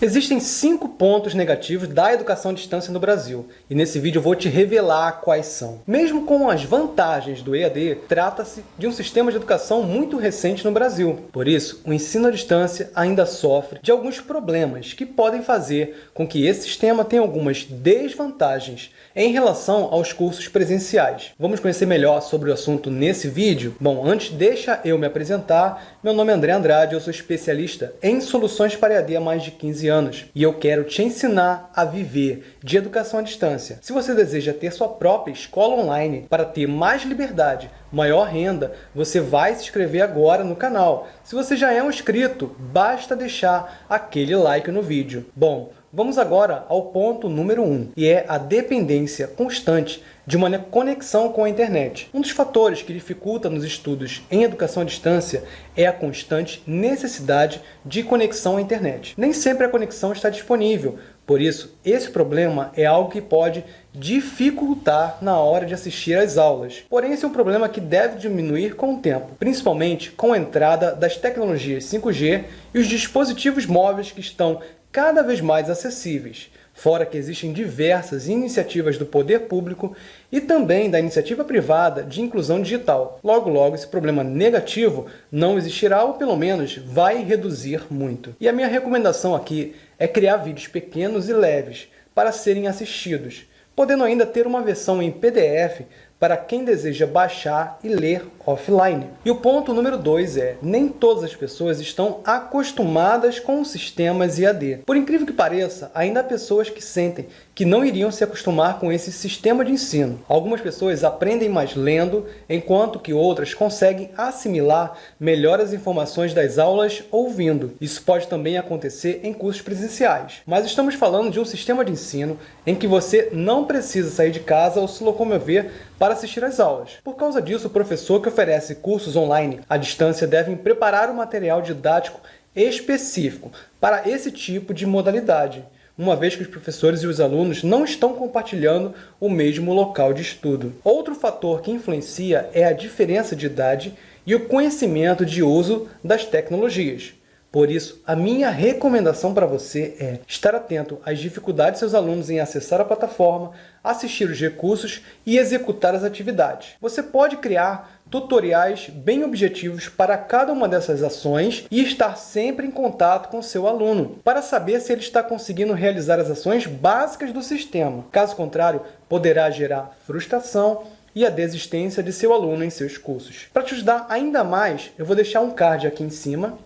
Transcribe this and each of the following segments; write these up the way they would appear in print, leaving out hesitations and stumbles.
Existem 5 pontos negativos da educação à distância no Brasil, e nesse vídeo eu vou te revelar quais são. Mesmo com as vantagens do EAD, trata-se de um sistema de educação muito recente no Brasil. Por isso, o ensino à distância ainda sofre de alguns problemas que podem fazer com que esse sistema tenha algumas desvantagens em relação aos cursos presenciais. Vamos conhecer melhor sobre o assunto nesse vídeo? Bom, antes deixa eu me apresentar. Meu nome é André Andrade, eu sou especialista em soluções para EAD há mais de 15 anos e eu quero te ensinar a viver de educação à distância. Se você deseja ter sua própria escola online para ter mais liberdade, maior renda, você vai se inscrever agora no canal. Se você já é um inscrito, basta deixar aquele like no vídeo. Bom, vamos agora ao ponto número 1, e é a dependência constante de uma conexão com a internet. Um dos fatores que dificulta nos estudos em educação à distância é a constante necessidade de conexão à internet. Nem sempre a conexão está disponível, por isso, esse problema é algo que pode dificultar na hora de assistir às aulas. Porém, esse é um problema que deve diminuir com o tempo, principalmente com a entrada das tecnologias 5G e os dispositivos móveis que estão cada vez mais acessíveis. Fora que existem diversas iniciativas do poder público e também da iniciativa privada de inclusão digital. Logo, logo, esse problema negativo não existirá ou pelo menos vai reduzir muito. E a minha recomendação aqui é criar vídeos pequenos e leves para serem assistidos, podendo ainda ter uma versão em PDF para quem deseja baixar e ler offline. E o ponto número 2 é, nem todas as pessoas estão acostumadas com os sistemas EAD. Por incrível que pareça, ainda há pessoas que sentem que não iriam se acostumar com esse sistema de ensino. Algumas pessoas aprendem mais lendo, enquanto que outras conseguem assimilar melhor as informações das aulas ouvindo. Isso pode também acontecer em cursos presenciais. Mas estamos falando de um sistema de ensino em que você não precisa sair de casa ou se locomover para assistir às aulas. Por causa disso, o professor que oferece cursos online à distância deve preparar um material didático específico para esse tipo de modalidade, uma vez que os professores e os alunos não estão compartilhando o mesmo local de estudo. Outro fator que influencia é a diferença de idade e o conhecimento de uso das tecnologias. Por isso, a minha recomendação para você é estar atento às dificuldades de seus alunos em acessar a plataforma, assistir os recursos e executar as atividades. Você pode criar tutoriais bem objetivos para cada uma dessas ações e estar sempre em contato com seu aluno, para saber se ele está conseguindo realizar as ações básicas do sistema. Caso contrário, poderá gerar frustração e a desistência de seu aluno em seus cursos. Para te ajudar ainda mais, eu vou deixar um card aqui em cima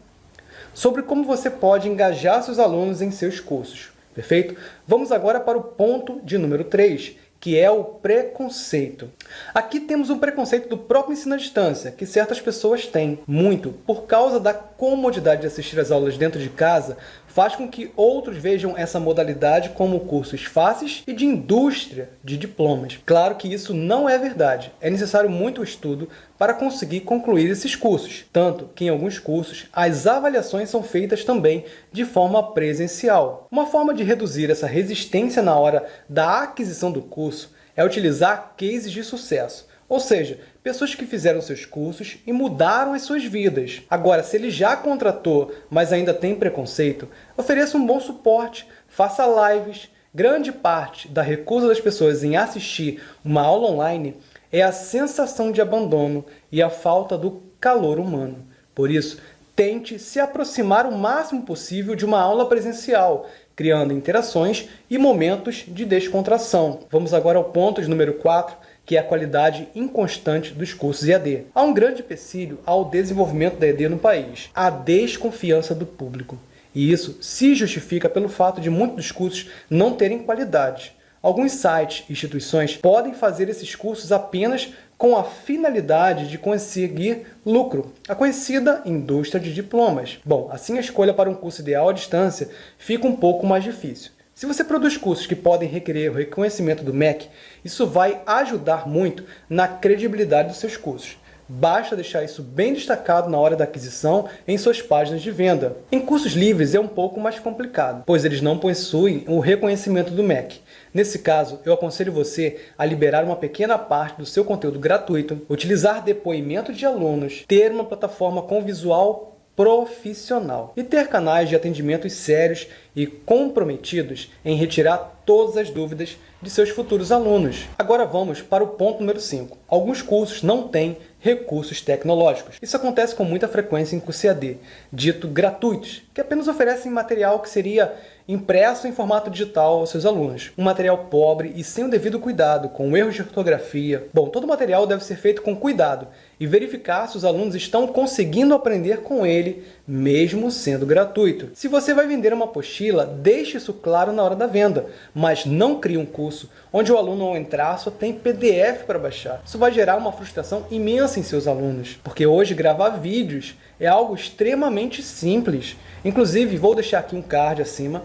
sobre como você pode engajar seus alunos em seus cursos. Perfeito? Vamos agora para o ponto de número 3, que é o preconceito. Aqui temos um preconceito do próprio ensino à distância, que certas pessoas têm, muito, por causa da comodidade de assistir às aulas dentro de casa, faz com que outros vejam essa modalidade como cursos fáceis e de indústria de diplomas. Claro que isso não é verdade. É necessário muito estudo para conseguir concluir esses cursos, tanto que em alguns cursos as avaliações são feitas também de forma presencial. Uma forma de reduzir essa resistência na hora da aquisição do curso é utilizar cases de sucesso. Ou seja, pessoas que fizeram seus cursos e mudaram as suas vidas. Agora, se ele já contratou, mas ainda tem preconceito, ofereça um bom suporte, faça lives. Grande parte da recusa das pessoas em assistir uma aula online é a sensação de abandono e a falta do calor humano. Por isso, tente se aproximar o máximo possível de uma aula presencial, criando interações e momentos de descontração. Vamos agora ao ponto de número 4, que é a qualidade inconstante dos cursos EAD. Há um grande empecilho ao desenvolvimento da EAD no país: a desconfiança do público. E isso se justifica pelo fato de muitos dos cursos não terem qualidade. Alguns sites e instituições podem fazer esses cursos apenas com a finalidade de conseguir lucro, a conhecida indústria de diplomas. Bom, assim a escolha para um curso ideal à distância fica um pouco mais difícil. Se você produz cursos que podem requerer o reconhecimento do MEC, isso vai ajudar muito na credibilidade dos seus cursos. Basta deixar isso bem destacado na hora da aquisição em suas páginas de venda. Em cursos livres é um pouco mais complicado, pois eles não possuem o reconhecimento do MEC. Nesse caso, eu aconselho você a liberar uma pequena parte do seu conteúdo gratuito, utilizar depoimento de alunos, ter uma plataforma com visual profissional e ter canais de atendimentos sérios e comprometidos em retirar todas as dúvidas de seus futuros alunos. Agora vamos para o ponto número 5. Alguns cursos não têm recursos tecnológicos. Isso acontece com muita frequência em curso EAD, dito gratuitos, que apenas oferecem material que seria impresso em formato digital aos seus alunos. Um material pobre e sem o devido cuidado, com erros de ortografia. Bom, todo material deve ser feito com cuidado e verificar se os alunos estão conseguindo aprender com ele, mesmo sendo gratuito. Se você vai vender uma apostila, deixe isso claro na hora da venda, mas não crie um curso onde o aluno, ao entrar, só tem PDF para baixar. Isso vai gerar uma frustração imensa em seus alunos, porque hoje gravar vídeos é algo extremamente simples. Inclusive, vou deixar aqui um card acima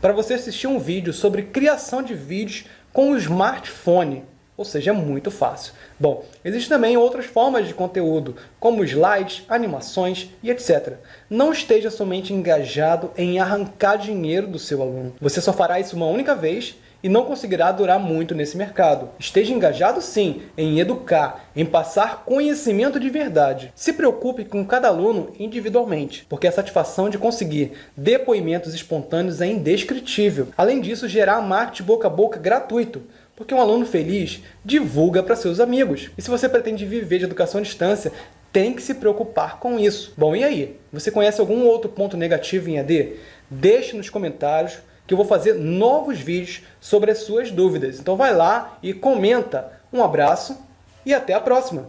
para você assistir um vídeo sobre criação de vídeos com o smartphone. Ou seja, é muito fácil. Bom, existem também outras formas de conteúdo, como slides, animações e etc. Não esteja somente engajado em arrancar dinheiro do seu aluno. Você só fará isso uma única vez e não conseguirá durar muito nesse mercado. Esteja engajado sim em educar, em passar conhecimento de verdade. Se preocupe com cada aluno individualmente, porque a satisfação de conseguir depoimentos espontâneos é indescritível. Além disso, gerar marketing boca a boca gratuito, porque um aluno feliz divulga para seus amigos. E se você pretende viver de educação à distância, tem que se preocupar com isso. Bom, e aí? Você conhece algum outro ponto negativo em EAD? Deixe nos comentários que eu vou fazer novos vídeos sobre as suas dúvidas. Então vai lá e comenta. Um abraço e até a próxima!